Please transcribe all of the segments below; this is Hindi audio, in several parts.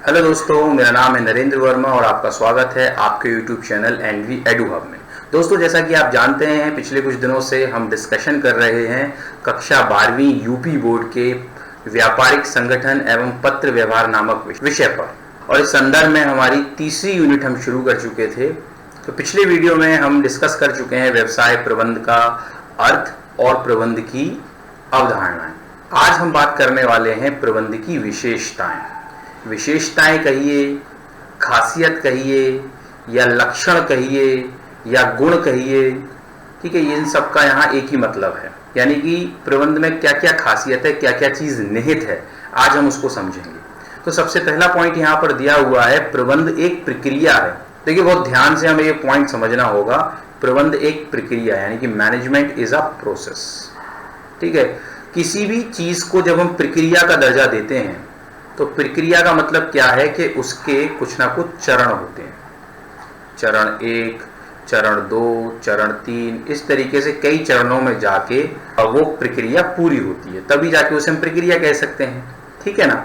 हेलो दोस्तों, मेरा नाम है नरेंद्र वर्मा और आपका स्वागत है आपके YouTube channel NV edu hub में। दोस्तों, जैसा कि आप जानते हैं, पिछले कुछ दिनों से हम डिस्कशन कर रहे हैं कक्षा 12वीं यूपी बोर्ड के व्यापारिक संगठन एवं पत्र व्यवहार नामक विषय पर, और इस संदर्भ में हमारी तीसरी यूनिट हम शुरू कर चुके थे। तो पिछले वीडियो में हम डिस्कस कर चुके हैं व्यवसाय प्रबंध का अर्थ और प्रबंध की अवधारणाएं। आज हम बात करने वाले हैं प्रबंध की विशेषताएं कहिए, खासियत कहिए, या लक्षण कहिए, या गुण कहिए। ठीक है, इन सब का यहाँ एक ही मतलब है, यानी कि प्रबंध में क्या क्या खासियत है, क्या क्या चीज निहित है, आज हम उसको समझेंगे। तो सबसे पहला पॉइंट यहाँ पर दिया हुआ है, प्रबंध एक प्रक्रिया है। देखिए, बहुत ध्यान से हमें ये पॉइंट समझना होगा। प्रबंध एक प्रक्रिया, यानी कि मैनेजमेंट इज अ प्रोसेस। ठीक है, किसी भी चीज को जब हम प्रक्रिया का दर्जा देते हैं तो प्रक्रिया का मतलब क्या है कि उसके कुछ ना कुछ चरण होते हैं। चरण 1, चरण 2, चरण 3, इस तरीके से कई चरणों में जाके वो प्रक्रिया पूरी होती है, तभी जाके उसे हम प्रक्रिया कह सकते हैं। ठीक है ना।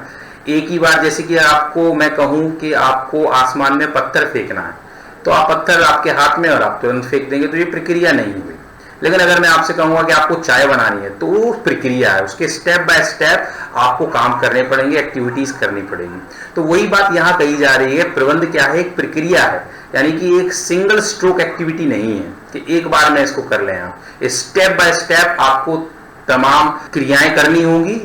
एक ही बार, जैसे कि आपको मैं कहूं कि आपको आसमान में पत्थर फेंकना है, तो आप पत्थर आपके हाथ में और आप तुरंत फेंक देंगे, तो ये प्रक्रिया नहीं हुई। लेकिन अगर मैं आपसे कहूंगा कि आपको चाय बनानी है, तो वो प्रक्रिया है, उसके स्टेप बाय स्टेप आपको काम करने पड़ेंगे, एक्टिविटीज करनी पड़ेगी। तो वही बात यहाँ कही जा रही है, प्रबंध क्या है, एक प्रक्रिया है, यानी कि एक सिंगल स्ट्रोक एक्टिविटी नहीं है कि एक बार में इसको कर लें। आप स्टेप बाय स्टेप आपको तमाम क्रियाएं करनी होंगी,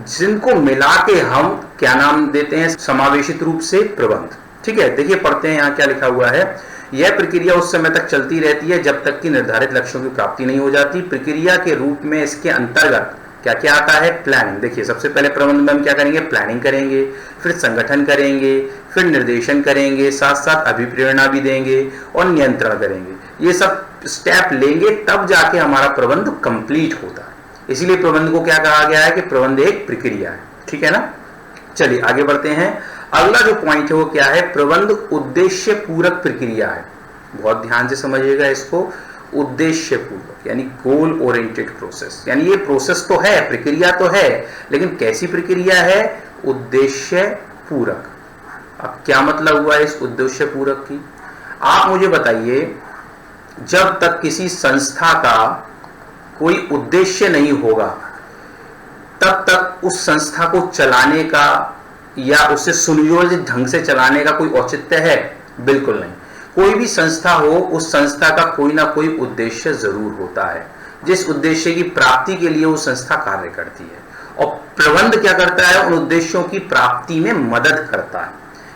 जिनको मिला के हम क्या नाम देते हैं, समावेशित रूप से प्रबंध। ठीक है, देखिए पढ़ते हैं यहाँ क्या लिखा हुआ है। यह प्रक्रिया उस समय तक चलती रहती है जब तक कि निर्धारित लक्ष्यों की प्राप्ति नहीं हो जाती। प्रक्रिया के रूप में इसके अंतर्गत क्या क्या आता है, प्लानिंग। देखिए, सबसे पहले प्रबंध में हम क्या करेंगे, प्लानिंग करेंगे, फिर संगठन करेंगे, फिर निर्देशन करेंगे, साथ साथ अभिप्रेरणा भी देंगे और नियंत्रण करेंगे। ये सब स्टेप लेंगे तब जाके हमारा प्रबंध कंप्लीट होता है। इसीलिए प्रबंध को क्या कहा गया है कि प्रबंध एक प्रक्रिया है। ठीक है ना। चलिए आगे बढ़ते हैं। अगला जो पॉइंट है वो क्या है, प्रबंध उद्देश्य पूरक प्रक्रिया है। बहुत ध्यान से समझिएगा इसको, उद्देश्य पूर्वक, यानी गोल ओरिएंटेड प्रोसेस। यानी ये प्रोसेस तो है, प्रक्रिया तो है, लेकिन कैसी प्रक्रिया है, उद्देश्य पूरक। अब क्या मतलब हुआ इस उद्देश्य पूरक की, आप मुझे बताइए। जब तक किसी संस्था का कोई उद्देश्य नहीं होगा, तब तक उस संस्था को चलाने का या उसे सुनियोजित ढंग से चलाने का कोई औचित्य है? बिल्कुल नहीं। कोई भी संस्था हो, उस संस्था का कोई ना कोई उद्देश्य जरूर होता है, जिस उद्देश्य की प्राप्ति के लिए वो संस्था कार्य करती है। और प्रबंध क्या करता है, उन उद्देश्यों की प्राप्ति में मदद करता है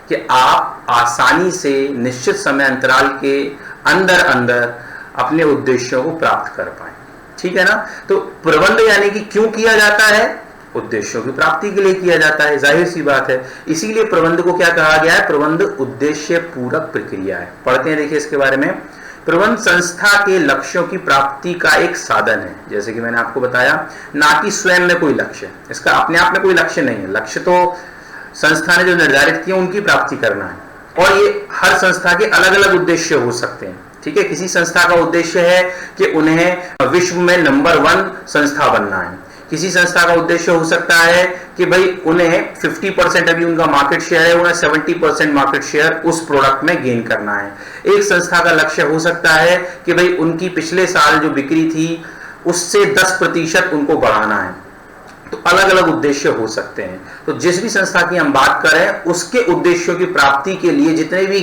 कि आप आसानी से निश्चित समय अंतराल के अंदर अंदर अपने उद्देश्यों को प्राप्त कर पाए। ठीक है ना। तो प्रबंध यानी कि क्यों किया जाता है, उद्देश्यों की प्राप्ति के लिए किया जाता है, जाहिर सी बात है। इसीलिए प्रबंध को क्या कहा गया है, प्रबंध उद्देश्य पूरक प्रक्रिया है। पढ़ते हैं, देखिए इसके बारे में। प्रबंध संस्था के लक्ष्यों की प्राप्ति का एक साधन है, जैसे कि मैंने आपको बताया, ना कि स्वयं में कोई लक्ष्य। इसका अपने आप में कोई लक्ष्य नहीं है। लक्ष्य तो संस्था ने जो निर्धारित किया उनकी प्राप्ति करना है, और ये हर संस्था के अलग अलग उद्देश्य हो सकते हैं। ठीक है, किसी संस्था का उद्देश्य है कि उन्हें विश्व में नंबर 1 संस्था बनना है। किसी संस्था का उद्देश्य हो सकता है कि भाई उन्हें 50% अभी उनका मार्केट शेयर है, उन्हें 70% मार्केट शेयर उस प्रोडक्ट में गेन करना है। एक संस्था का लक्ष्य हो सकता है कि भाई उनकी पिछले साल जो बिक्री थी उससे 10% उनको बढ़ाना है। तो अलग अलग उद्देश्य हो सकते हैं। तो जिस भी संस्था की हम बात करें, उसके उद्देश्यों की प्राप्ति के लिए जितने भी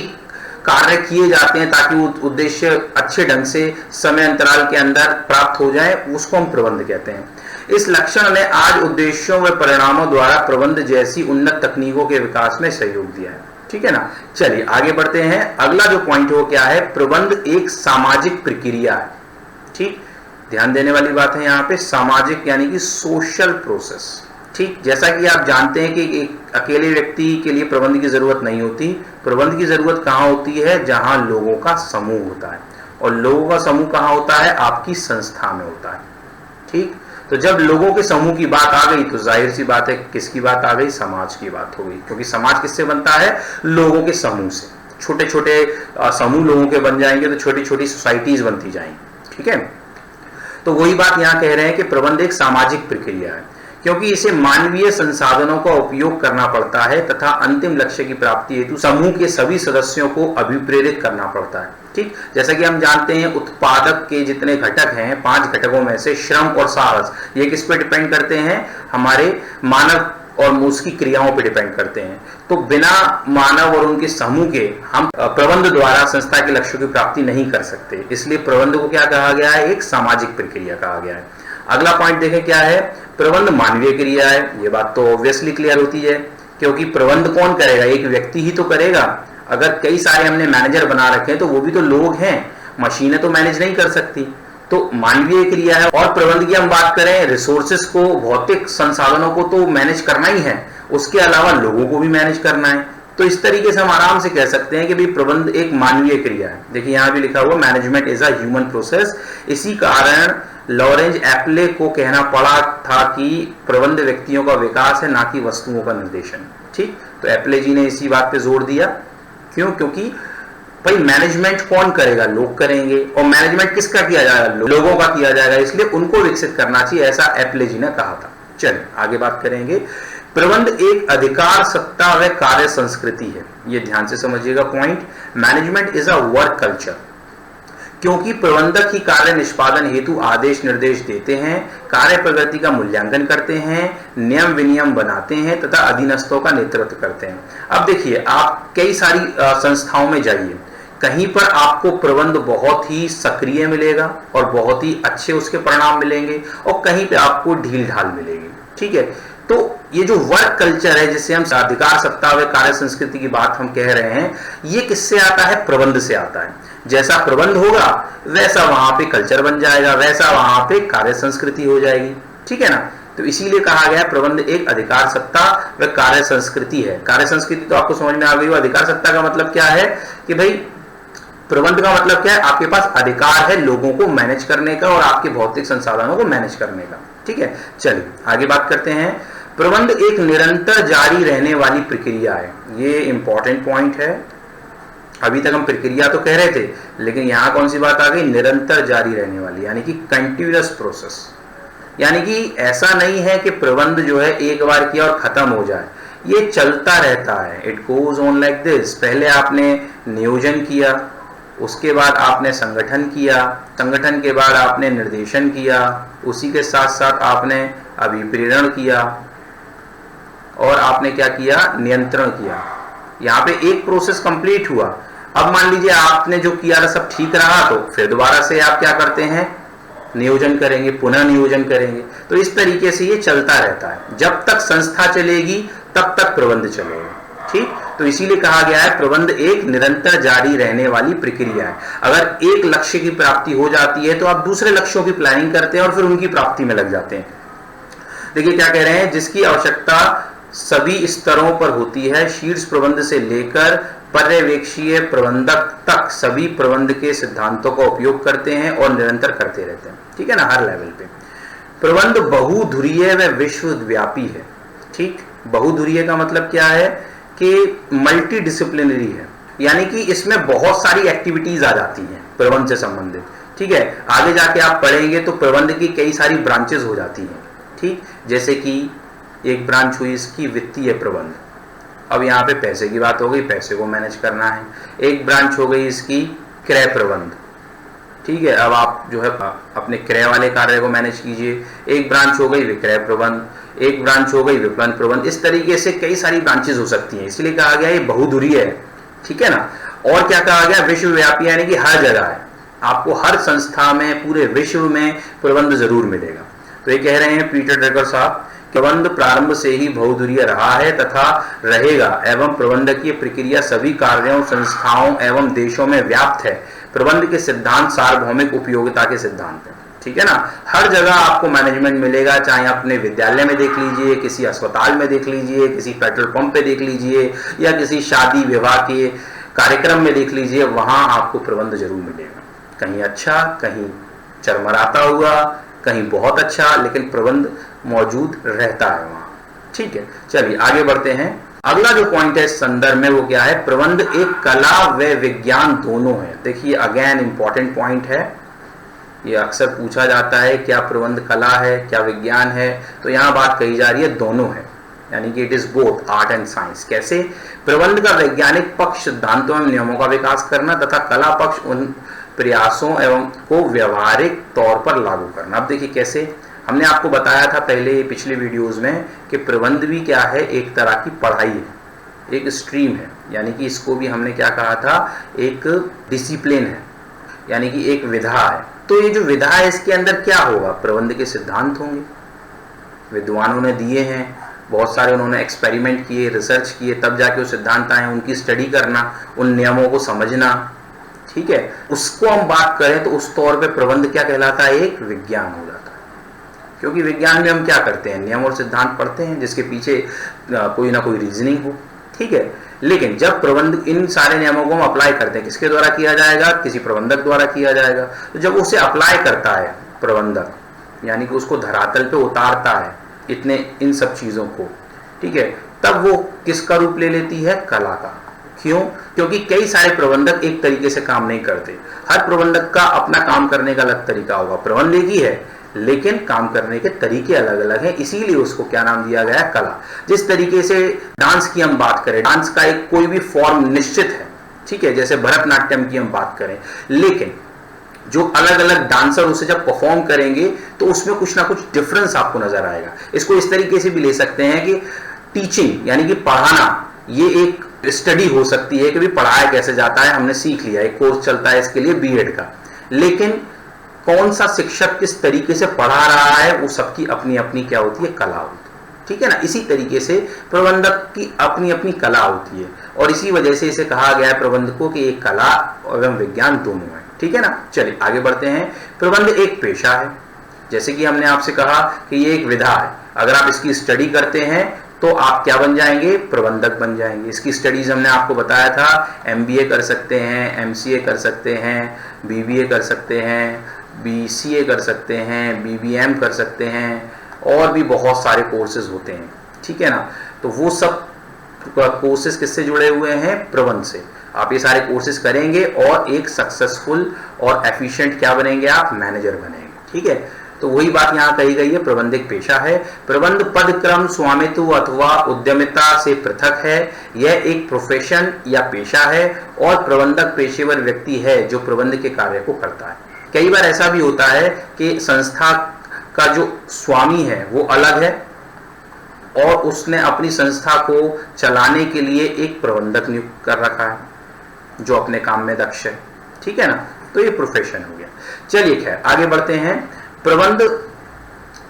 कार्य किए जाते हैं ताकि वो उद्देश्य अच्छे ढंग से समय अंतराल के अंदर प्राप्त हो जाए, उसको हम प्रबंध कहते हैं। इस लक्षण ने आज उद्देश्यों व परिणामों द्वारा प्रबंध जैसी उन्नत तकनीकों के विकास में सहयोग दिया है। ठीक है ना। चलिए आगे बढ़ते हैं। अगला जो पॉइंट है वो क्या है, प्रबंध एक सामाजिक प्रक्रिया है। ठीक, ध्यान देने वाली बात है यहाँ पे, सामाजिक यानी कि सोशल प्रोसेस। ठीक, जैसा कि आप जानते हैं कि एक अकेले व्यक्ति के लिए प्रबंध की जरूरत नहीं होती। प्रबंध की जरूरत कहाँ होती है, जहां लोगों का समूह होता है, और लोगों का समूह कहाँ होता है, आपकी संस्था में होता है। ठीक, तो जब लोगों के समूह की बात आ गई तो जाहिर सी बात है किसकी बात आ गई, समाज की बात हो गई। क्योंकि समाज किससे बनता है, लोगों के समूह से। छोटे छोटे समूह लोगों के बन जाएंगे तो छोटी छोटी सोसाइटीज बनती जाएंगी। ठीक है, तो वही बात यहाँ कह रहे हैं कि प्रबंध एक सामाजिक प्रक्रिया है। क्योंकि इसे मानवीय संसाधनों का उपयोग करना पड़ता है तथा अंतिम लक्ष्य की प्राप्ति हेतु समूह के सभी सदस्यों को अभिप्रेरित करना पड़ता है। ठीक, जैसा कि हम जानते हैं उत्पादक के जितने घटक हैं, 5 घटकों में से श्रम और साहस, ये किस पे डिपेंड करते हैं? हमारे मानव और उसकी क्रियाओं पे डिपेंड करते हैं। तो बिना मानव और उनके समूह के हम प्रबंध द्वारा संस्था के लक्ष्यों की प्राप्ति नहीं कर सकते। इसलिए प्रबंध को क्या कहा गया है? एक सामाजिक प्रक्रिया कहा गया है। अगला पॉइंट देखें क्या है? प्रबंध मानवीय क्रिया है। ये बात तो ऑब्वियसली क्लियर होती है, क्योंकि प्रबंध कौन करेगा? एक व्यक्ति ही तो करेगा। अगर कई सारे हमने मैनेजर बना रखे हैं तो वो भी तो लोग हैं, मशीनें तो मैनेज नहीं कर सकती। तो मानवीय क्रिया है। और प्रबंध की हम बात करें, रिसोर्सेस को, भौतिक संसाधनों को तो मैनेज करना ही है, उसके अलावा लोगों को भी मैनेज करना है। तो इस तरीके से हम आराम से कह सकते हैं कि भाई प्रबंध एक मानवीय क्रिया है। देखिए यहाँ भी लिखा हुआ management is a human process. इसी कारण लॉरेंज एप्ले को कहना पड़ा था कि प्रबंध व्यक्तियों का विकास है, ना कि वस्तुओं का निर्देशन। ठीक, तो एप्ले जी ने इसी बात पे जोर दिया। क्यों? क्योंकि भाई मैनेजमेंट कौन करेगा? लोग करेंगे। और मैनेजमेंट किसका किया जाएगा? लोगों का किया जाएगा, इसलिए उनको विकसित करना चाहिए, ऐसा एप्ले जी ने कहा था। चलिए आगे बात करेंगे। प्रबंध एक अधिकार, सत्ता व कार्य संस्कृति है। ये ध्यान से समझिएगा point. Management is a work culture, क्योंकि प्रबंधक ही कार्य निष्पादन हेतु आदेश निर्देश देते हैं, कार्य प्रगति का मूल्यांकन करते हैं, नियम विनियम बनाते हैं तथा अधीनस्थों का नेतृत्व करते हैं। अब देखिए, आप कई सारी संस्थाओं में जाइए, कहीं पर आपको प्रबंध बहुत ही सक्रिय मिलेगा और बहुत ही अच्छे उसके परिणाम मिलेंगे, और कहीं पे आपको ढील ढाल मिलेगी। ठीक है, तो ये जो वर्क कल्चर है, जिससे हम अधिकार, सत्ता व कार्य संस्कृति की बात हम कह रहे हैं, ये किससे आता है? प्रबंध से आता है। जैसा प्रबंध होगा वैसा वहां पे कल्चर बन जाएगा, वैसा वहां पे कार्य संस्कृति हो जाएगी। ठीक है ना? तो इसीलिए कहा गया प्रबंध एक अधिकार, सत्ता व कार्य संस्कृति है। कार्य संस्कृति तो आपको समझ में आ गई हो। अधिकार सत्ता का मतलब क्या है? कि भाई प्रबंध का मतलब क्या है? आपके पास अधिकार है लोगों को मैनेज करने का और आपके भौतिक संसाधनों को मैनेज करने का। ठीक है, चलिए आगे बात करते हैं। प्रबंध एक निरंतर जारी रहने वाली प्रक्रिया है। ये इंपॉर्टेंट पॉइंट है। अभी तक हम प्रक्रिया तो कह रहे थे, लेकिन यहां कौन सी बात आ गई? निरंतर जारी रहने वाली, यानी कि कंटिन्यूअस प्रोसेस। यानी कि ऐसा नहीं है कि प्रबंध जो है एक बार किया और खत्म हो जाए, ये चलता रहता है। It goes on like this. पहले आपने नियोजन किया, उसके बाद आपने संगठन किया, संगठन के बाद आपने निर्देशन किया, उसी के साथ साथ आपने अभिप्रेरण किया, और आपने क्या किया? नियंत्रण किया। यहाँ पे एक प्रोसेस कंप्लीट हुआ। अब मान लीजिए आपने जो किया था सब ठीक रहा, तो फिर दोबारा से आप क्या करते हैं? नियोजन करेंगे, पुनः नियोजन करेंगे। तो इस तरीके से ये चलता रहता है। जब तक संस्था चलेगी तब तक प्रबंध चलेगा। ठीक, तो इसीलिए कहा गया है प्रबंध एक निरंतर जारी रहने वाली प्रक्रिया है। अगर एक लक्ष्य की प्राप्ति हो जाती है तो आप दूसरे लक्ष्यों की प्लानिंग करते हैं और फिर उनकी प्राप्ति में लग जाते हैं। देखिए क्या कह रहे हैं? जिसकी आवश्यकता सभी स्तरों पर होती है, शीर्ष प्रबंध से लेकर पर्यवेक्षीय प्रबंधक तक सभी प्रबंध के सिद्धांतों का उपयोग करते हैं और निरंतर करते रहते हैं। ठीक है ना? हर लेवल पे प्रबंध बहुधुरीय व विश्वव्यापी है। ठीक, बहुधुरीय का मतलब क्या है? कि मल्टी डिसिप्लिनरी है, यानी कि इसमें बहुत सारी एक्टिविटीज आ जाती हैं प्रबंध से संबंधित। ठीक है, आगे जाके आप पढ़ेंगे तो प्रबंध की कई सारी ब्रांचेस हो जाती हैं। ठीक, जैसे कि एक ब्रांच हुई इसकी वित्तीय प्रबंध। अब यहाँ पे पैसे की बात हो गई, पैसे को मैनेज करना है। एक ब्रांच हो गई इसकी क्रय प्रबंध। ठीक है, अब आप जो है अपने क्रय वाले कार्य को मैनेज कीजिए। एक ब्रांच हो गई विक्रय प्रबंध, एक ब्रांच हो गई विपणन प्रबंध। इस तरीके से कई सारी ब्रांचेस हो सकती हैं, इसलिए कहा गया ये बहुधुरीय है। ठीक है ना? और क्या कहा गया? विश्वव्यापी, यानी कि हर जगह है। आपको हर संस्था में, पूरे विश्व में प्रबंध जरूर मिलेगा। तो ये कह रहे हैं पीटर ड्रकर साहब, प्रबंध प्रारंभ से ही बहुधुरीय रहा है तथा रहेगा, एवं प्रबंधकीय प्रक्रिया सभी कार्यों, संस्थाओं एवं देशों में व्याप्त है। प्रबंध के सिद्धांत सार्वभौमिक उपयोगिता के सिद्धांत है। ठीक है ना? हर जगह आपको मैनेजमेंट मिलेगा, चाहे अपने विद्यालय में देख लीजिए, किसी अस्पताल में देख लीजिए, किसी पेट्रोल पंप पे देख लीजिए, या किसी शादी विवाह के कार्यक्रम में देख लीजिए, वहां आपको प्रबंध जरूर मिलेगा। कहीं अच्छा, कहीं चरमराता हुआ, कहीं बहुत अच्छा, लेकिन प्रबंध मौजूद रहता है वहां। ठीक है, चलिए आगे बढ़ते हैं। अगला जो पॉइंट है इस संदर्भ में वो क्या है? प्रबंध एक कला व विज्ञान दोनों है। देखिए अगेन इंपॉर्टेंट पॉइंट है। ये अक्सर पूछा जाता है क्या प्रबंध कला है, क्या विज्ञान है, तो यहाँ बात कही जा रही है दोनों है, यानी कि it is both art and science. कैसे? प्रबंध का वैज्ञानिक पक्ष सिद्धांतों एवं नियमों का विकास करना तथा कला पक्ष उन प्रयासों एवं को व्यवहारिक तौर पर लागू करना। अब देखिए कैसे, हमने आपको बताया था पहले पिछले वीडियोस में कि प्रबंध भी क्या है, एक तरह की पढ़ाई है, एक स्ट्रीम है, यानी कि इसको भी हमने क्या कहा था, एक डिसिप्लिन है, यानी कि एक विधा है। तो ये जो विधा है इसके अंदर क्या होगा, प्रबंध के सिद्धांत होंगे, विद्वानों ने दिए हैं, बहुत सारे उन्होंने एक्सपेरिमेंट किए, रिसर्च किए, तब जाके वो सिद्धांत आए, उनकी स्टडी करना, उन नियमों को समझना, ठीक है। उसको हम बात करें तो उस तौर पे प्रबंध क्या कहलाता है, एक विज्ञान हो जाता है, क्योंकि विज्ञान में हम क्या करते हैं, नियम और सिद्धांत पढ़ते हैं जिसके पीछे कोई ना कोई रीजनिंग हो, ठीक है। लेकिन जब प्रबंध इन सारे नियमों को हम अप्लाई करते हैं, किसके द्वारा किया जाएगा, किसी प्रबंधक द्वारा किया जाएगा। तो जब उसे अप्लाई करता है प्रबंधक, यानी कि उसको धरातल पे उतारता है इतने इन सब चीजों को, ठीक है, तब वो किसका रूप ले लेती है, कला का। क्यों? क्योंकि कई सारे प्रबंधक एक तरीके से काम नहीं करते, हर प्रबंधक का अपना काम करने का अलग तरीका होगा। प्रबंध एक ही है लेकिन काम करने के तरीके अलग अलग हैं, इसीलिए उसको क्या नाम दिया गया है, कला। जिस तरीके से डांस की हम बात करें, डांस का एक कोई भी फॉर्म निश्चित है, ठीक है, जैसे भरतनाट्यम की हम बात करें, लेकिन जो अलग अलग डांसर उसे जब परफॉर्म करेंगे तो उसमें कुछ ना कुछ डिफरेंस आपको नजर आएगा। इसको इस तरीके से भी ले सकते हैं कि टीचिंग यानी कि पढ़ाना, ये एक स्टडी हो सकती है कि भी पढ़ाया कैसे जाता है, हमने सीख लिया, एक कोर्स चलता है इसके लिए बीएड का, लेकिन कौन सा शिक्षक किस तरीके से पढ़ा रहा है वो सबकी अपनी अपनी क्या होती है, कला होती है, ठीक है ना। इसी तरीके से प्रबंधक की अपनी अपनी कला होती है और इसी वजह से इसे कहा गया है प्रबंधकों की एक कला एवं विज्ञान दोनों है, ठीक है ना। चलिए आगे बढ़ते हैं। प्रबंध एक पेशा है, जैसे कि हमने आपसे कहा कि ये एक विधा है, अगर आप इसकी स्टडी करते हैं तो आप क्या बन जाएंगे, प्रबंधक बन जाएंगे। इसकी स्टडीज हमने आपको बताया था, एमबीए कर सकते हैं, एमसीए कर सकते हैं, बीबीए कर सकते हैं, बीसीए कर सकते हैं, बीबीएम कर सकते हैं, और भी बहुत सारे कोर्सेज होते हैं, ठीक है ना। तो वो सब कोर्सेज किससे जुड़े हुए हैं, प्रबंध से। आप ये सारे कोर्सेज करेंगे और एक सक्सेसफुल और एफिशिएंट क्या बनेंगे, आप मैनेजर बनेंगे, ठीक है। तो वही बात यहाँ कही गई है, प्रबंध एक पेशा है। प्रबंध पद क्रम स्वामित्व अथवा उद्यमिता से पृथक है, यह एक प्रोफेशन या पेशा है और प्रबंधक पेशेवर व्यक्ति है जो प्रबंध के कार्य को करता है। कई बार ऐसा भी होता है कि संस्था का जो स्वामी है वो अलग है और उसने अपनी संस्था को चलाने के लिए एक प्रबंधक नियुक्त कर रखा है जो अपने काम में दक्ष है, ठीक है ना। तो ये प्रोफेशन हो गया। चलिए खैर आगे बढ़ते हैं। प्रबंध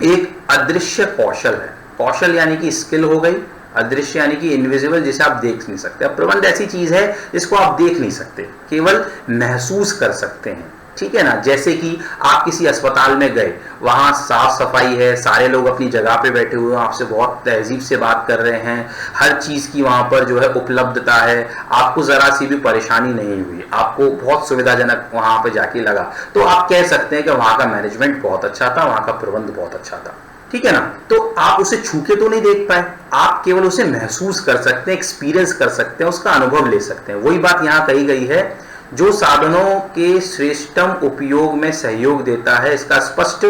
एक अदृश्य कौशल है, कौशल यानी कि स्किल हो गई, अदृश्य यानी कि इनविजिबल, जिसे आप देख नहीं सकते। अब प्रबंध ऐसी चीज है जिसको आप देख नहीं सकते, केवल महसूस कर सकते हैं, ठीक है ना। जैसे कि आप किसी अस्पताल में गए, वहां साफ सफाई है, सारे लोग अपनी जगह पे बैठे हुए हैं, आपसे बहुत तहजीब से बात कर रहे हैं, हर चीज की वहां पर जो है उपलब्धता है, आपको जरा सी भी परेशानी नहीं हुई, आपको बहुत सुविधाजनक वहां पे जाके लगा, तो आप कह सकते हैं कि वहां का मैनेजमेंट बहुत अच्छा था, वहां का प्रबंध बहुत अच्छा था, ठीक है ना। तो आप उसे छू के तो नहीं देख पाए, आप केवल उसे महसूस कर सकते हैं, एक्सपीरियंस कर सकते हैं, उसका अनुभव ले सकते हैं। वही बात यहाँ कही गई है, जो साधनों के श्रेष्ठतम उपयोग में सहयोग देता है, इसका स्पष्ट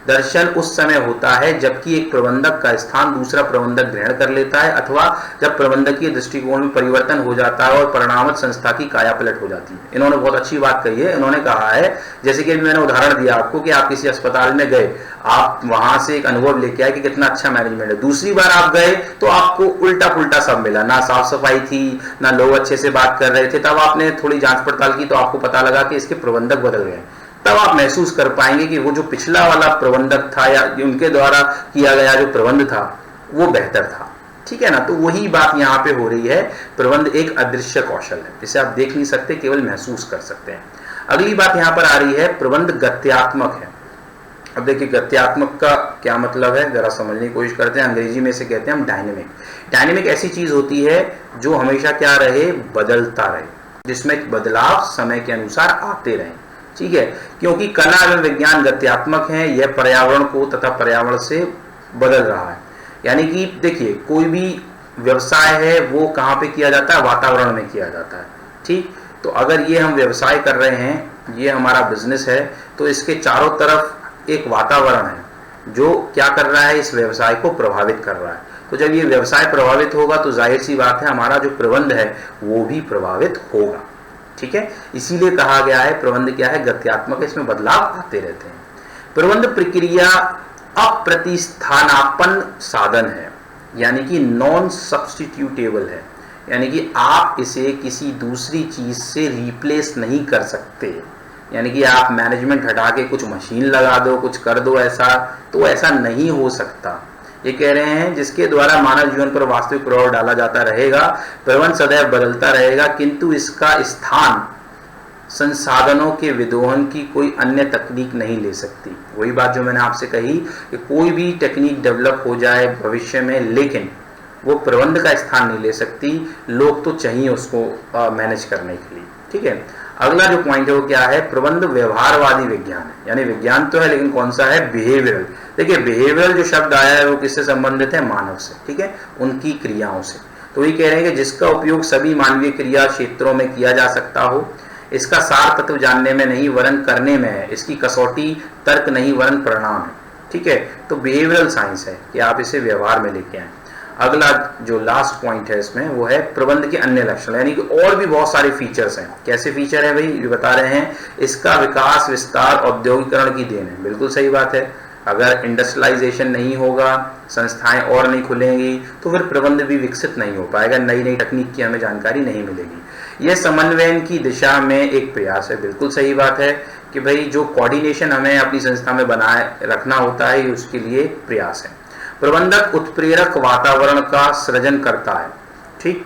दर्शन उस समय होता है जबकि एक प्रबंधक का स्थान दूसरा प्रबंधक ग्रहण कर लेता है अथवा जब प्रबंधकीय दृष्टिकोण में परिवर्तन हो जाता है और परिणामत संस्था की कायापलट हो जाती है। इन्होंने बहुत अच्छी बात कही है। इन्होंने कहा है, जैसे कि मैंने उदाहरण दिया आपको कि आप किसी अस्पताल में गए, आप वहां से एक अनुभव लेके आए कि कितना अच्छा मैनेजमेंट है, दूसरी बार आप गए तो आपको उल्टा पुल्टा सब मिला, ना साफ सफाई थी, ना लोग अच्छे से बात कर रहे थे। तब आपने थोड़ी जांच पड़ताल की तो आपको पता लगा कि इसके प्रबंधक बदल गए। तब आप महसूस कर पाएंगे कि वो जो पिछला वाला प्रबंधक था या उनके द्वारा किया गया जो प्रबंध था वो बेहतर था, ठीक है ना। तो वही बात यहाँ पे हो रही है, प्रबंध एक अदृश्य कौशल है, जिसे आप देख नहीं सकते, केवल महसूस कर सकते हैं। अगली बात यहाँ पर आ रही है, प्रबंध गत्यात्मक है। अब देखिए गत्यात्मक का क्या मतलब है, जरा समझने की कोशिश करते हैं। अंग्रेजी में इसे कहते हैं हम डायनेमिक। डायनेमिक ऐसी चीज होती है जो हमेशा क्या रहे, बदलता रहे, जिसमें बदलाव समय के अनुसार आते रहे, ठीक है। क्योंकि कला एवं विज्ञान गत्यात्मक है, यह पर्यावरण को तथा पर्यावरण से बदल रहा है। यानी कि देखिए कोई भी व्यवसाय है वो कहाँ पे किया जाता है, वातावरण में किया जाता है, ठीक। तो अगर ये हम व्यवसाय कर रहे हैं ये हमारा बिजनेस है, तो इसके चारों तरफ एक वातावरण है जो क्या कर रहा है, इस व्यवसाय को प्रभावित कर रहा है। तो जब ये व्यवसाय प्रभावित होगा तो जाहिर सी बात है हमारा जो प्रबंध है वो भी प्रभावित होगा। ठीक है, इसीलिए कहा गया है प्रबंध क्या है, गत्यात्मक है, इसमें बदलाव आते रहते हैं। प्रबंध प्रक्रिया अप्रतिस्थानापन्न साधन है, यानी कि नॉन सब्स्टिट्यूटेबल है, यानी कि आप इसे किसी दूसरी चीज से रिप्लेस नहीं कर सकते। यानी कि आप मैनेजमेंट हटा के कुछ मशीन लगा दो, कुछ कर दो, ऐसा तो ऐसा नहीं हो सकता। ये कह रहे हैं जिसके द्वारा मानव जीवन पर वास्तविक प्रभाव डाला जाता रहेगा, प्रबंध सदैव बदलता रहेगा, किंतु इसका स्थान संसाधनों के विदोहन की कोई अन्य तकनीक नहीं ले सकती। वही बात जो मैंने आपसे कही कि कोई भी टेक्निक डेवलप हो जाए भविष्य में, लेकिन वो प्रबंध का स्थान नहीं ले सकती। लोग तो चाहिए उसको मैनेज करने के लिए। ठीक है, अगला जो पॉइंट है वो क्या है, प्रबंध व्यवहारवादी विज्ञान है, यानी विज्ञान तो है लेकिन कौन सा है, बिहेवियरल। देखिए बिहेवियरल जो शब्द आया है वो किससे संबंधित है, मानव से। ठीक है, उनकी क्रियाओं से। तो ये कह रहे हैं कि जिसका उपयोग सभी मानवीय क्रिया क्षेत्रों में किया जा सकता हो, इसका सार तत्व जानने में नहीं वरन करने में है, इसकी कसौटी तर्क नहीं वरन परिणाम है। ठीक है, तो बिहेवियरल साइंस है कि आप इसे व्यवहार में लेके आए। अगला जो लास्ट पॉइंट है इसमें वो है प्रबंध के अन्य लक्षण, यानी कि और भी बहुत सारे फीचर्स हैं। कैसे फीचर है भाई, ये बता रहे हैं, इसका विकास विस्तार औद्योगिकरण की देन है। बिल्कुल सही बात है, अगर इंडस्ट्रियलाइजेशन नहीं होगा, संस्थाएं और नहीं खुलेंगी, तो फिर प्रबंध भी विकसित नहीं हो पाएगा, नई नई तकनीक की हमें जानकारी नहीं मिलेगी। यह समन्वयन की दिशा में एक प्रयास है। बिल्कुल सही बात है कि भाई जो कोऑर्डिनेशन हमें अपनी संस्था में बनाए रखना होता है, उसके लिए प्रयास है। प्रबंधक उत्प्रेरक वातावरण का सृजन करता है। ठीक,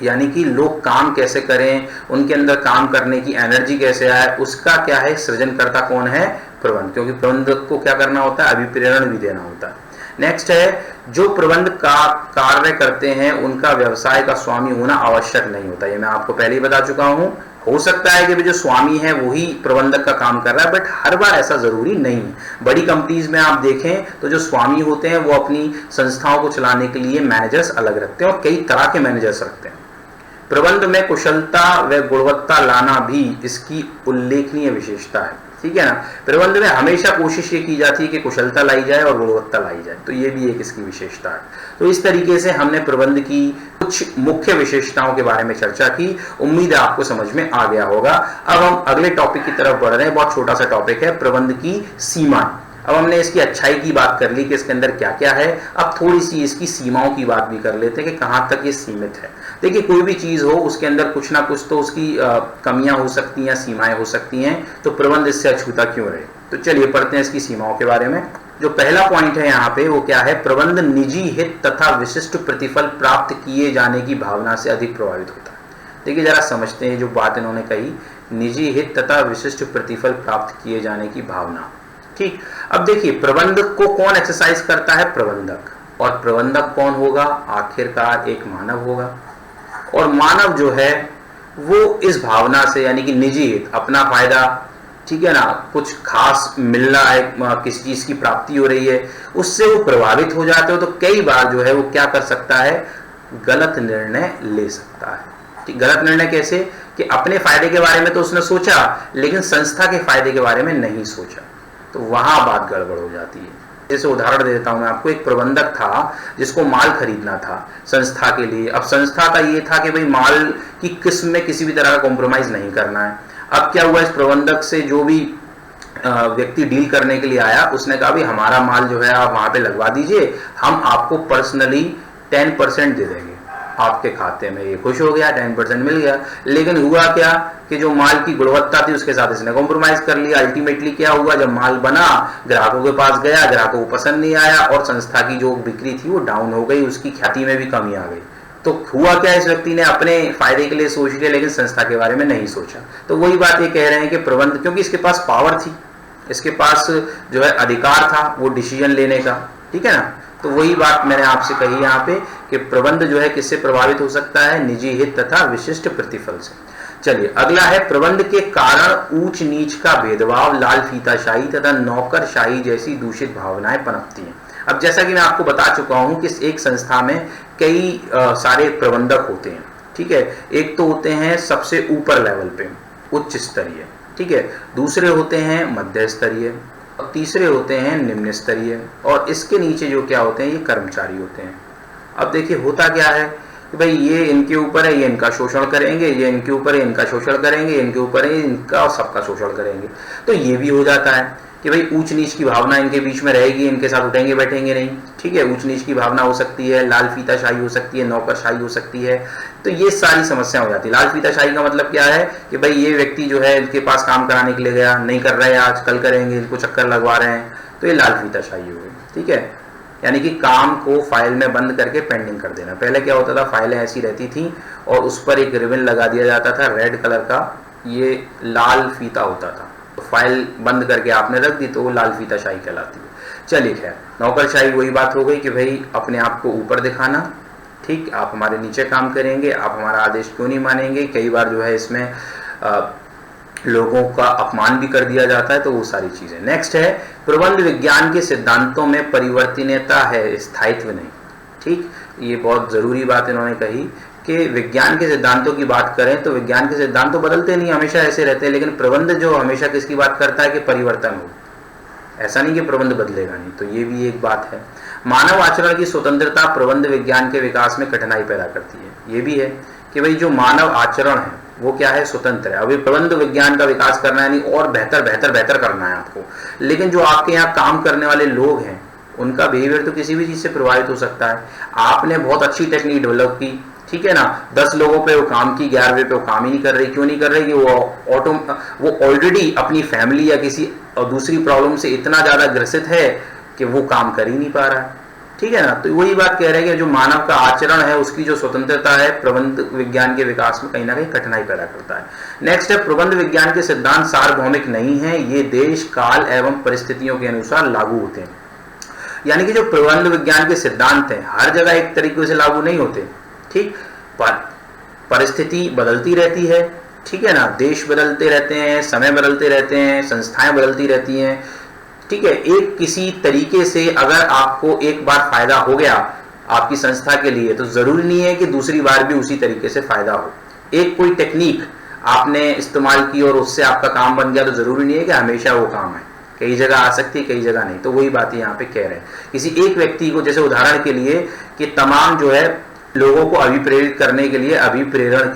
यानी कि लोग काम कैसे करें, उनके अंदर काम करने की एनर्जी कैसे आए, उसका क्या है, सृजनकर्ता कौन है, प्रबंध। क्योंकि प्रबंधक को क्या करना होता है, अभिप्रेरण भी देना होता है। नेक्स्ट है, जो प्रबंध का कार्य करते हैं उनका व्यवसाय का स्वामी होना आवश्यक नहीं होता। ये मैं आपको पहले ही बता चुका हूं। हो सकता है कि जो स्वामी है वही प्रबंधक का काम कर रहा है, बट हर बार ऐसा जरूरी नहीं है। बड़ी कंपनीज में आप देखें तो जो स्वामी होते हैं वो अपनी संस्थाओं को चलाने के लिए मैनेजर्स अलग रखते हैं और कई तरह के मैनेजर्स रखते हैं। प्रबंध में कुशलता व गुणवत्ता लाना भी इसकी उल्लेखनीय विशेषता है। ठीक है ना, प्रबंध में हमेशा कोशिश ये की जाती है कि कुशलता लाई जाए और गुणवत्ता लाई जाए, तो ये भी एक इसकी विशेषता है। तो इस तरीके से हमने प्रबंध की कुछ मुख्य विशेषताओं के बारे में चर्चा की। उम्मीद है आपको समझ में आ गया होगा। अब हम अगले टॉपिक की तरफ बढ़ रहे हैं। बहुत छोटा सा टॉपिक है, प्रबंध की सीमा। अब हमने इसकी अच्छाई की बात कर ली कि इसके अंदर क्या क्या है, अब थोड़ी सी इसकी सीमाओं की बात भी कर लेते हैं कि कहाँ तक ये सीमित है। देखिए कोई भी चीज हो उसके अंदर कुछ ना कुछ तो उसकी कमियां हो सकती हैं, सीमाएं हो सकती हैं, तो प्रबंध इससे अछूता क्यों रहे। तो चलिए पढ़ते हैं इसकी सीमाओं के बारे में। जो पहला पॉइंट है यहाँ पे वो क्या है, प्रबंध निजी हित तथा विशिष्ट प्रतिफल प्राप्त किए जाने की भावना से अधिक प्रभावित होता है। देखिए जरा समझते हैं जो बात इन्होंने कही, निजी हित तथा विशिष्ट प्रतिफल प्राप्त किए जाने की भावना। ठीक, अब देखिए प्रबंधक को कौन एक्सरसाइज करता है, प्रबंधक। और प्रबंधक कौन होगा, आखिरकार एक मानव होगा। और मानव जो है वो इस भावना से, यानी कि निजी हित, अपना फायदा, ठीक है ना, कुछ खास मिल रहा है, किसी चीज की प्राप्ति हो रही है, उससे वो प्रभावित हो जाते हो, तो कई बार जो है वो क्या कर सकता है, गलत निर्णय ले सकता है। ठीक, गलत निर्णय कैसे, कि अपने फायदे के बारे में तो उसने सोचा लेकिन संस्था के फायदे के बारे में नहीं सोचा, तो वहां बात गड़बड़ हो जाती है। जैसे उदाहरण देता हूं मैं आपको, एक प्रबंधक था जिसको माल खरीदना था संस्था के लिए। अब संस्था का ये था कि भाई माल की किस्म में किसी भी तरह का कॉम्प्रोमाइज नहीं करना है। अब क्या हुआ, इस प्रबंधक से जो भी व्यक्ति डील करने के लिए आया उसने कहा भी हमारा माल जो है आप वहां पे लगवा दीजिए, हम आपको पर्सनली 10% दे देंगे आपके खाते में। ये खुश हो गया, 10% मिल गया। लेकिन हुआ क्या कि जो माल की गुणवत्ता थी उसके साथ इसने कॉम्प्रोमाइज कर लिया। अल्टीमेटली क्या हुआ, जब माल बना ग्राहकों के पास गया, ग्राहकों को पसंद नहीं आया और संस्था की जो बिक्री थी वो डाउन हो गई, उसकी ख्याति में भी कमी आ गई। तो हुआ क्या, इस व्यक्ति ने अपने फायदे के लिए सोच लिया लेकिन संस्था के बारे में नहीं सोचा। तो वही बात ये कह रहे हैं कि प्रबंध, क्योंकि इसके पास पावर थी, इसके पास जो है अधिकार था वो डिसीजन लेने का, ठीक है ना। तो वही बात मैंने आपसे कही यहाँ पे कि प्रबंध जो है किससे प्रभावित हो सकता है, निजी हित तथा विशिष्ट प्रतिफल से। चलिए अगला है, प्रबंध के कारण ऊंच नीच का भेदभाव, लाल फीताशाही तथा नौकरशाही जैसी दूषित भावनाएं पनपती हैं। अब जैसा कि मैं आपको बता चुका हूं कि एक संस्था में कई सारे प्रबंधक होते हैं, ठीक है। एक तो होते हैं सबसे ऊपर लेवल पे, उच्च स्तरीय, ठीक है, दूसरे होते हैं मध्य स्तरीय, और तीसरे होते हैं निम्न स्तरीय, और इसके नीचे जो क्या होते हैं ये कर्मचारी होते हैं। अब देखिए होता क्या है कि भाई ये इनके ऊपर है, ये इनका शोषण करेंगे, ये इनके ऊपर है, इनका शोषण करेंगे, इनके ऊपर है, इनका और सबका शोषण करेंगे। तो ये भी हो जाता है कि भाई ऊंच नीच की भावना इनके बीच में रहेगी, इनके साथ उठेंगे बैठेंगे नहीं, ठीक है। ऊंच नीच की भावना हो सकती है, लाल फीताशाही हो सकती है, नौकरशाही हो सकती है, तो ये सारी समस्या हो जाती है। लाल फीताशाही का मतलब क्या है कि भाई ये व्यक्ति जो है इनके पास काम कराने के लिए गया, नहीं कर रहे आज, कल करेंगे, इनको चक्कर लगवा रहे हैं, तो ये लाल फीताशाही हो गई, ठीक है। यानी कि काम को फाइल में बंद करके पेंडिंग कर देना। पहले क्या होता था, फाइलें ऐसी रहती थी और उस पर एक रिबन लगा दिया जाता था रेड कलर का, ये लाल फीता होता था, तो फाइल बंद करके आपने रख दी तो वो लाल फीताशाही कहलाती है। चलिए खैर, नौकरशाही वही बात हो गई कि भाई अपने आप को ऊपर दिखाना, ठीक, आप हमारे नीचे काम करेंगे, आप हमारा आदेश क्यों नहीं मानेंगे। कई बार जो है इसमें लोगों का अपमान भी कर दिया जाता है, तो वो सारी चीजें। नेक्स्ट है, प्रबंध विज्ञान के सिद्धांतों में परिवर्तनीयता है, स्थायित्व नहीं, ठीक। ये बहुत जरूरी बात इन्होंने कही कि विज्ञान के सिद्धांतों की बात करें तो विज्ञान के सिद्धांत तो बदलते नहीं, हमेशा ऐसे रहते हैं, लेकिन प्रबंध जो हमेशा किसकी बात करता है कि परिवर्तन हो, ऐसा नहीं कि प्रबंध बदलेगा नहीं। तो ये भी एक बात है। मानव आचरण की स्वतंत्रता प्रबंध विज्ञान के विकास में कठिनाई पैदा करती है। ये भी है कि भाई जो मानव आचरण है वो क्या है, स्वतंत्र है। अभी प्रबंध विज्ञान का विकास करना है, नहीं और बेहतर बेहतर बेहतर करना है आपको, लेकिन जो आपके यहाँ काम करने वाले लोग हैं उनका बिहेवियर तो किसी भी चीज से प्रभावित हो सकता है। आपने बहुत अच्छी टेक्निक डेवलप की, ठीक है ना, 10 लोगों पे वो काम की, 11वें पे वो काम ही नहीं कर रही। क्यों नहीं कर रही कि वो ऑलरेडी अपनी फैमिली या किसी दूसरी प्रॉब्लम से इतना ज्यादा ग्रसित है कि वो काम कर ही नहीं पा रहा है, ठीक है ना। तो वही बात कह रहे हैं कि जो मानव का आचरण है उसकी जो स्वतंत्रता है प्रबंध विज्ञान के विकास में कहीं ना कहीं कठिनाई पैदा करता है। नेक्स्ट है, प्रबंध विज्ञान के सिद्धांत सार्वभौमिक नहीं है, ये देश काल एवं परिस्थितियों के अनुसार लागू होते हैं। यानी कि जो प्रबंध विज्ञान के सिद्धांत हैं हर जगह एक तरीके से लागू नहीं होते, ठीक, पर परिस्थिति बदलती रहती है, ठीक है ना, देश बदलते रहते हैं, समय बदलते रहते हैं, संस्थाएं बदलती रहती हैं, ठीक है। एक किसी तरीके से अगर आपको एक बार फायदा हो गया आपकी संस्था के लिए तो जरूरी नहीं है कि दूसरी बार भी उसी तरीके से फायदा हो। एक कोई टेक्निक आपने इस्तेमाल की और उससे आपका काम बन गया तो जरूरी नहीं है कि हमेशा वो काम है, कई जगह आ सकती है कई जगह नहीं। तो वही बात यहाँ पे कह रहे हैं, किसी एक व्यक्ति को, जैसे उदाहरण के लिए कि तमाम जो है लोगों को अभिप्रेरित करने के लिए अभिप्रेरण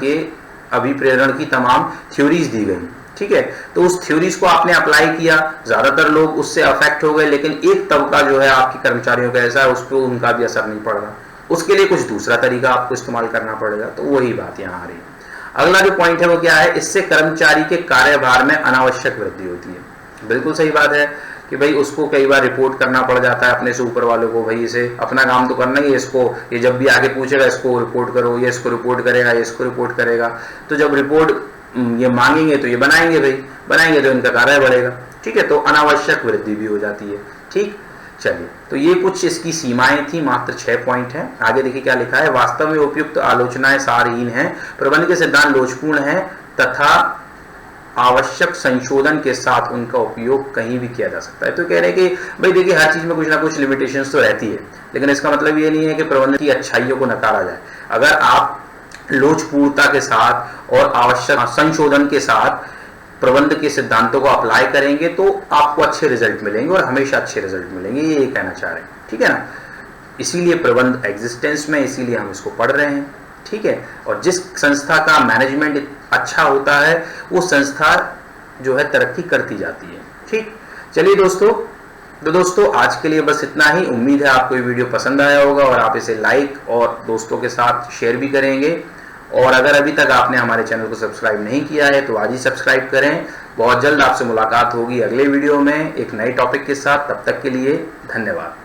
की तमाम थ्योरीज दी गई, ठीक है। तो उस थ्योरीज को आपने अप्लाई किया, ज्यादातर लोग उससे अफेक्ट हो गए, लेकिन एक तबका जो है आपके कर्मचारियों का ऐसा है उस पर उनका भी असर नहीं पड़ रहा, उसके लिए कुछ दूसरा तरीका आपको इस्तेमाल करना पड़ेगा। तो वही बात यहाँ आ रही है। अगला जो पॉइंट है वो क्या है, इससे कर्मचारी के कार्यभार में अनावश्यक वृद्धि होती है। बिल्कुल सही बात है कि भाई उसको कई बार रिपोर्ट करना पड़ जाता है अपने से ऊपर वालों को, भाई इसे अपना काम तो करना ही है, इसको ये जब भी आगे पूछेगा इसको रिपोर्ट करो, ये इसको रिपोर्ट करेगा, ये इसको रिपोर्ट करेगा। तो जब रिपोर्ट ये मांगेंगे तो ये बनाएंगे, भाई बनाएंगे तो इनका कार्य बढ़ेगा, ठीक है। तो अनावश्यक वृद्धि भी हो जाती है, ठीक। चलिए, तो ये कुछ इसकी सीमाएं थी, मात्र 6 पॉइंट हैं। आगे देखिए क्या लिखा है, वास्तव में उपयुक्त आलोचनाएं सारहीन हैं, प्रबंध के सिद्धांत लोचपूर्ण हैं तथा आवश्यक संशोधन के साथ उनका उपयोग कहीं भी किया जा सकता है। तो कह रहे हैं कि भाई देखिए हर चीज में कुछ ना कुछ लिमिटेशंस तो रहती है, लेकिन इसका मतलब ये नहीं है कि प्रबंधन की अच्छाइयों को नकारा जाए। अगर आप लोचपूर्णता के साथ और आवश्यक संशोधन के साथ प्रबंध के सिद्धांतों को अप्लाई करेंगे तो आपको अच्छे रिजल्ट मिलेंगे और हमेशा अच्छे रिजल्ट मिलेंगे, ये कहना चाह रहे हैं, ठीक है ना। इसीलिए प्रबंध एग्जिस्टेंस में, इसीलिए हम इसको पढ़ रहे हैं, ठीक है। और जिस संस्था का मैनेजमेंट अच्छा होता है वो संस्था जो है तरक्की करती जाती है, ठीक। चलिए दोस्तों आज के लिए बस इतना ही। उम्मीद है आपको ये वीडियो पसंद आया होगा और आप इसे लाइक और दोस्तों के साथ शेयर भी करेंगे। और अगर अभी तक आपने हमारे चैनल को सब्सक्राइब नहीं किया है तो आज ही सब्सक्राइब करें। बहुत जल्द आपसे मुलाकात होगी अगले वीडियो में एक नए टॉपिक के साथ। तब तक के लिए धन्यवाद।